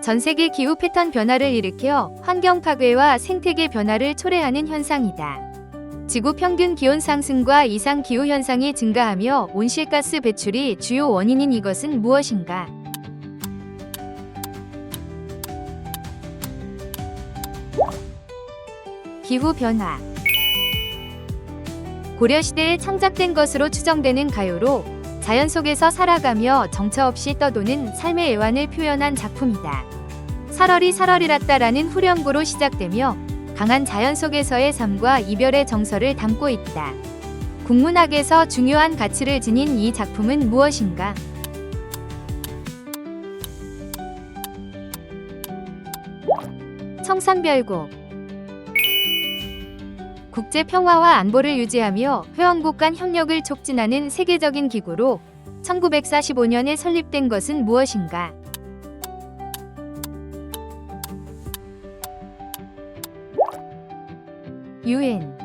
전 세계 기후 패턴 변화를 일으켜 환경 파괴와 생태계 변화를 초래하는 현상이다. 지구 평균 기온 상승과 이상 기후 현상이 증가하며 온실가스 배출이 주요 원인인 이것은 무엇인가? 기후 변화. 고려시대에 창작된 것으로 추정되는 가요로 자연 속에서 살아가며 정처 없이 떠도는 삶의 애환을 표현한 작품이다. 살얼이 살얼이랐다라는 후렴구로 시작되며 강한 자연 속에서의 삶과 이별의 정서를 담고 있다. 국문학에서 중요한 가치를 지닌 이 작품은 무엇인가? 청산별곡. 국제 평화와 안보를 유지하며 회원국 간 협력을 촉진하는 세계적인 기구로 1945년에 설립된 것은 무엇인가? UN.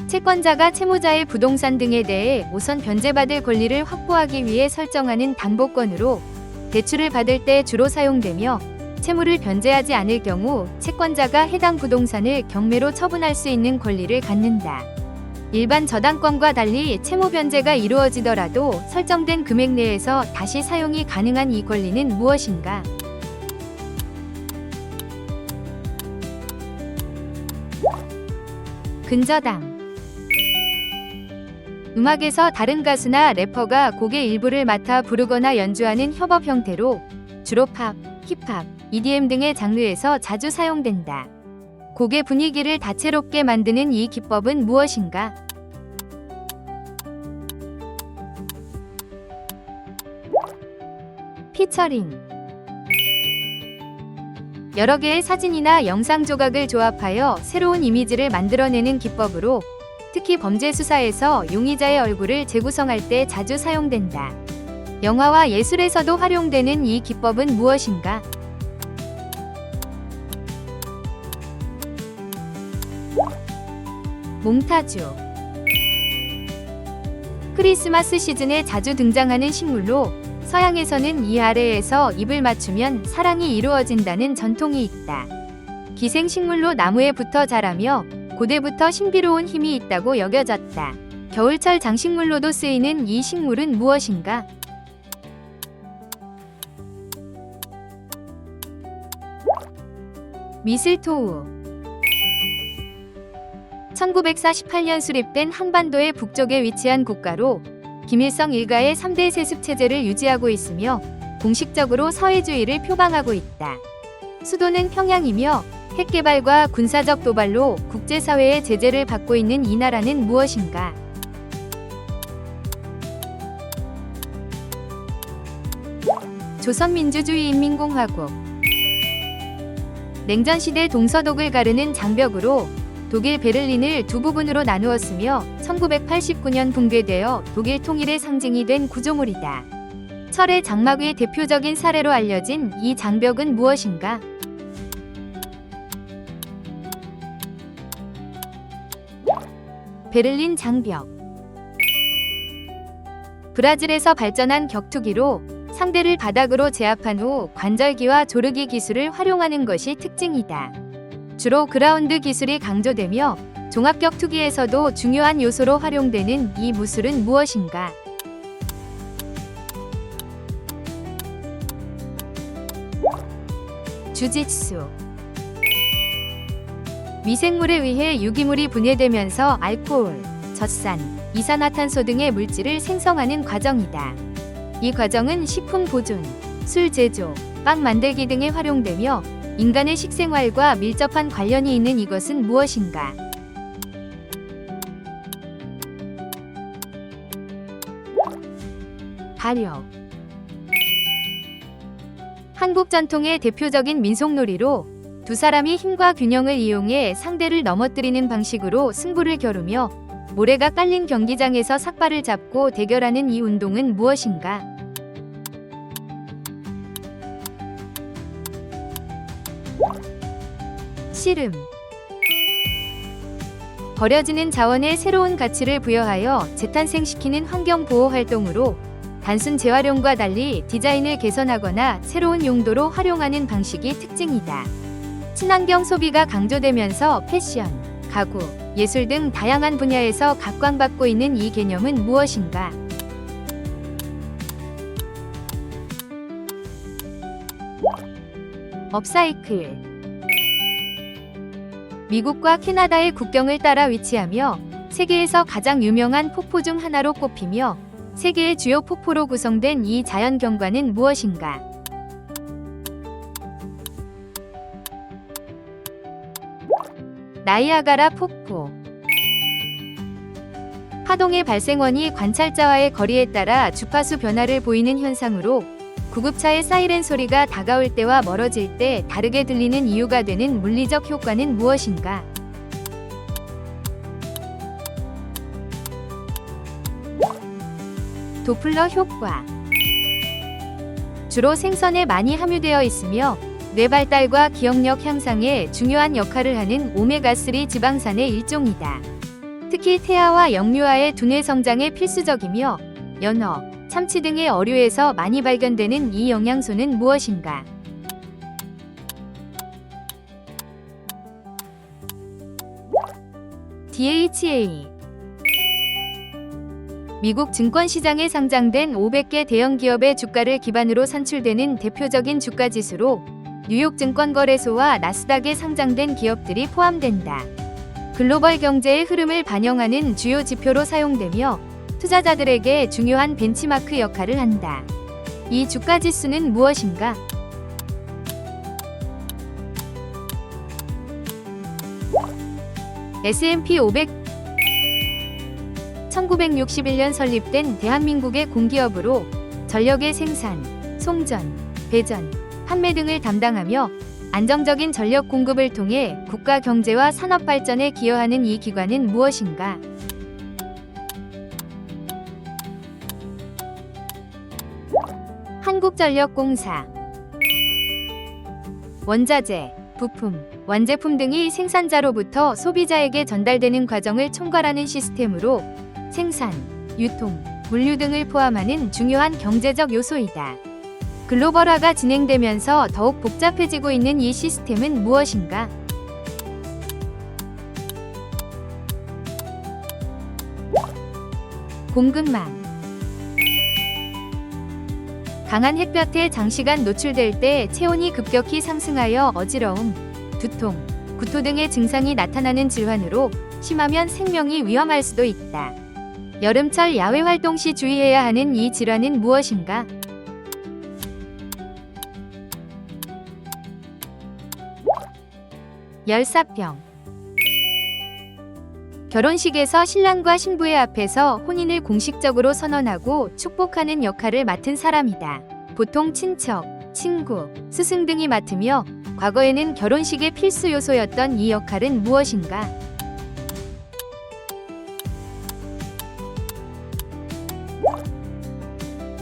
채권자가 채무자의 부동산 등에 대해 우선 변제받을 권리를 확보하기 위해 설정하는 당보권으로 대출을 받을 때 주로 사용되며 채무를 변제하지 않을 경우 채권자가 해당 부동산을 경매로 처분할 수 있는 권리를 갖는다. 일반 저당권과 달리 채무 변제가 이루어지더라도 설정된 금액 내에서 다시 사용이 가능한 이 권리는 무엇인가? 근저당. 음악에서 다른 가수나 래퍼가 곡의 일부를 맡아 부르거나 연주하는 협업 형태로 주로 팝, 힙합, EDM 등의 장르에서 자주 사용된다. 곡의 분위기를 다채롭게 만드는 이 기법은 무엇인가? 피처링. 여러 개의 사진이나 영상 조각을 조합하여 새로운 이미지를 만들어내는 기법으로 특히 범죄 수사에서 용의자의 얼굴을 재구성할 때 자주 사용된다. 영화와 예술에서도 활용되는 이 기법은 무엇인가? 몽타주. 크리스마스 시즌에 자주 등장하는 식물로 서양에서는 이 아래에서 잎을 맞추면 사랑이 이루어진다는 전통이 있다. 기생식물로 나무에 붙어 자라며 고대부터 신비로운 힘이 있다고 여겨졌다. 겨울철 장식물로도 쓰이는 이 식물은 무엇인가? 미슬토우. 1948년 수립된 한반도의 북쪽에 위치한 국가로 김일성 일가의 3대 세습 체제를 유지하고 있으며 공식적으로 서해주의를 표방하고 있다. 수도는 평양이며 핵개발과 군사적 도발로 국제사회의 제재를 받고 있는 이 나라는 무엇인가? 조선민주주의인민공화국. 냉전시대 동서독을 가르는 장벽으로 독일 베를린을 두 부분으로 나누었으며 1989년 붕괴되어 독일 통일의 상징이 된 구조물이다. 철의 장막의 대표적인 사례로 알려진 이 장벽은 무엇인가? 베를린 장벽. 브라질에서 발전한 격투기로 상대를 바닥으로 제압한 후 관절기와 조르기 기술을 활용하는 것이 특징이다. 주로 그라운드 기술이 강조되며 종합격투기에서도 중요한 요소로 활용되는 이 무술은 무엇인가? 주짓수. 미생물에 의해 유기물이 분해되면서 알코올, 젖산, 이산화탄소 등의 물질을 생성하는 과정이다. 이 과정은 식품 보존, 술 제조, 빵 만들기 등에 활용되며 인간의 식생활과 밀접한 관련이 있는 이것은 무엇인가? 발효. 한국 전통의 대표적인 민속놀이로 두 사람이 힘과 균형을 이용해 상대를 넘어뜨리는 방식으로 승부를 겨루며 모래가 깔린 경기장에서 삭발을 잡고 대결하는 이 운동은 무엇인가? 씨름. 버려지는 자원에 새로운 가치를 부여하여 재탄생시키는 환경보호 활동으로 단순 재활용과 달리 디자인을 개선하거나 새로운 용도로 활용하는 방식이 특징이다. 친환경 소비가 강조되면서 패션, 가구, 예술 등 다양한 분야에서 각광받고 있는 이 개념은 무엇인가? 업사이클. 미국과 캐나다의 국경을 따라 위치하며 세계에서 가장 유명한 폭포 중 하나로 꼽히며 세계의 주요 폭포로 구성된 이 자연 경관은 무엇인가? 나이아가라 폭포. 파동의 발생원이 관찰자와의 거리에 따라 주파수 변화를 보이는 현상으로 구급차의 사이렌 소리가 다가올 때와 멀어질 때 다르게 들리는 이유가 되는 물리적 효과는 무엇인가? 도플러 효과. 주로 생선에 많이 함유되어 있으며 뇌 발달과 기억력 향상에 중요한 역할을 하는 오메가3 지방산의 일종이다. 특히 태아와 영유아의 두뇌 성장에 필수적이며 연어, 참치 등의 어류에서 많이 발견되는 이 영양소는 무엇인가? DHA. 미국 증권시장에 상장된 500개 대형 기업의 주가를 기반으로 산출되는 대표적인 주가 지수로 뉴욕 증권거래소와 나스닥에 상장된 기업들이 포함된다. 글로벌 경제의 흐름을 반영하는 주요 지표로 사용되며 투자자들에게 중요한 벤치마크 역할을 한다. 이 주가 지수는 무엇인가? S&P 500. 1961년 설립된 대한민국의 공기업으로 전력의 생산, 송전, 배전, 판매 등을 담당하며 안정적인 전력 공급을 통해 국가 경제와 산업 발전에 기여하는 이 기관은 무엇인가? 한국전력공사. 원자재, 부품, 완제품 등이 생산자로부터 소비자에게 전달되는 과정을 총괄하는 시스템으로 생산, 유통, 물류 등을 포함하는 중요한 경제적 요소이다. 글로벌화가 진행되면서 더욱 복잡해지고 있는 이 시스템은 무엇인가? 공급망. 강한 햇볕에 장시간 노출될 때 체온이 급격히 상승하여 어지러움, 두통, 구토 등의 증상이 나타나는 질환으로 심하면 생명이 위험할 수도 있다. 여름철 야외 활동 시 주의해야 하는 이 질환은 무엇인가? 열사병. 결혼식에서 신랑과 신부의 앞에서 혼인을 공식적으로 선언하고 축복하는 역할을 맡은 사람이다. 보통 친척, 친구, 스승 등이 맡으며 과거에는 결혼식의 필수 요소였던 이 역할은 무엇인가?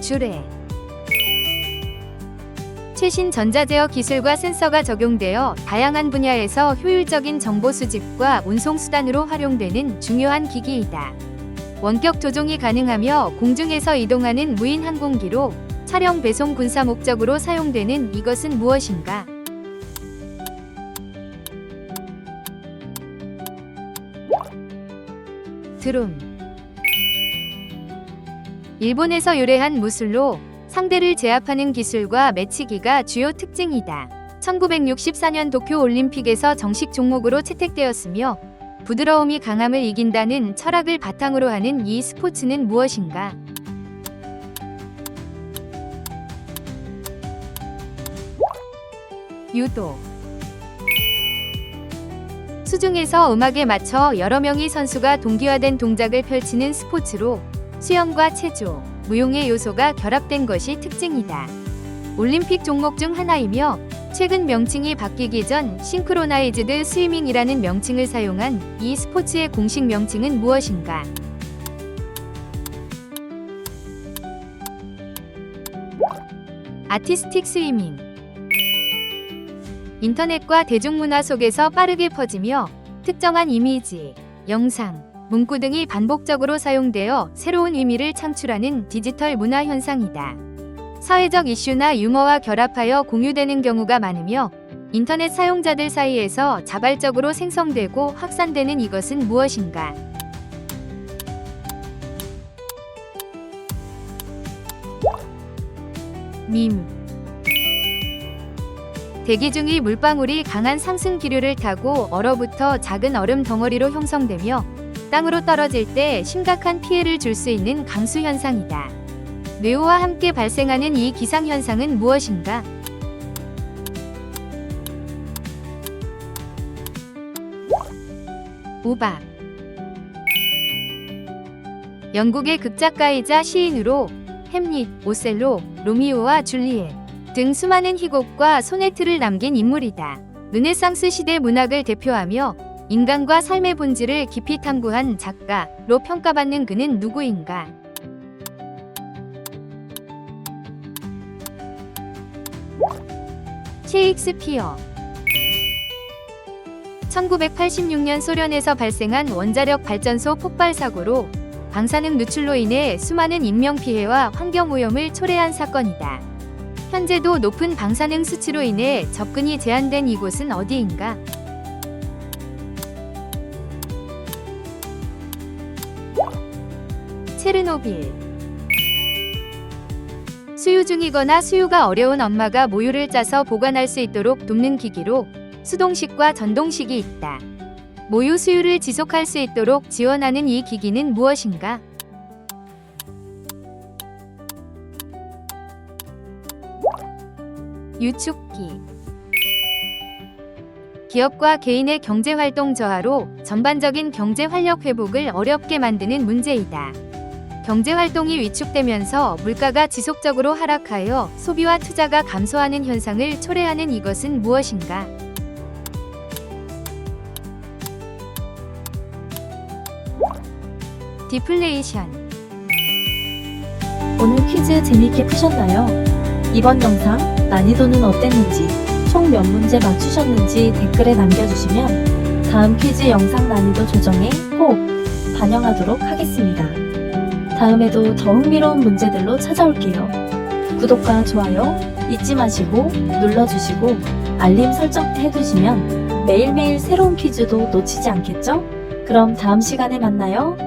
주례. 최신 전자제어 기술과 센서가 적용되어 다양한 분야에서 효율적인 정보 수집과 운송 수단으로 활용되는 중요한 기기이다. 원격 조종이 가능하며 공중에서 이동하는 무인 항공기로 차량 배송 군사 목적으로 사용되는 이것은 무엇인가? 드론. 일본에서 유래한 무술로 상대를 제압하는 기술과 매치기가 주요 특징이다. 1964년 도쿄 올림픽에서 정식 종목으로 채택되었으며 부드러움이 강함을 이긴다는 철학을 바탕으로 하는 이 스포츠는 무엇인가? 유도. 수중에서 음악에 맞춰 여러 명의 선수가 동기화된 동작을 펼치는 스포츠로 수영과 체조, 무용의 요소가 결합된 것이 특징이다. 올림픽 종목 중 하나이며 최근 명칭이 바뀌기 전 싱크로나이즈드 스위밍이라는 명칭을 사용한 이 스포츠의 공식 명칭은 무엇인가? 아티스틱 스위밍. 인터넷과 대중문화 속에서 빠르게 퍼지며 특정한 이미지, 영상, 문구 등이 반복적으로 사용되어 새로운 의미를 창출하는 디지털 문화 현상이다. 사회적 이슈나 유머와 결합하여 공유되는 경우가 많으며 인터넷 사용자들 사이에서 자발적으로 생성되고 확산되는 이것은 무엇인가? 밈. 대기 중의 물방울이 강한 상승 기류를 타고 얼어붙어 작은 얼음 덩어리로 형성되며 땅으로 떨어질 때 심각한 피해를 줄 수 있는 강수 현상이다. 뇌우와 함께 발생하는 이 기상 현상은 무엇인가? 우박. 영국의 극작가이자 시인으로 햄릿, 오셀로, 로미오와 줄리엣 등 수많은 희곡과 소네트를 남긴 인물이다. 르네상스 시대 문학을 대표하며 인간과 삶의 본질을 깊이 탐구한 작가로 평가받는 그는 누구인가? 셰익스피어. 1986년 소련에서 발생한 원자력 발전소 폭발 사고로 방사능 누출로 인해 수많은 인명피해와 환경오염을 초래한 사건이다. 현재도 높은 방사능 수치로 인해 접근이 제한된 이곳은 어디인가? 체르노빌. 수유 중이거나 수유가 어려운 엄마가 모유를 짜서 보관할 수 있도록 돕는 기기로 수동식과 전동식이 있다. 모유 수유를 지속할 수 있도록 지원하는 이 기기는 무엇인가? 유축기. 기업과 개인의 경제활동 저하로 전반적인 경제 활력 회복을 어렵게 만드는 문제이다. 경제활동이 위축되면서 물가가 지속적으로 하락하여 소비와 투자가 감소하는 현상을 초래하는 이것은 무엇인가? 디플레이션. 오늘 퀴즈 재미있게 푸셨나요? 이번 영상 난이도는 어땠는지, 총 몇 문제 맞추셨는지 댓글에 남겨주시면 다음 퀴즈 영상 난이도 조정에 꼭 반영하도록 하겠습니다. 다음에도 더 흥미로운 문제들로 찾아올게요. 구독과 좋아요 잊지 마시고 눌러주시고 알림 설정 해두시면 매일매일 새로운 퀴즈도 놓치지 않겠죠? 그럼 다음 시간에 만나요.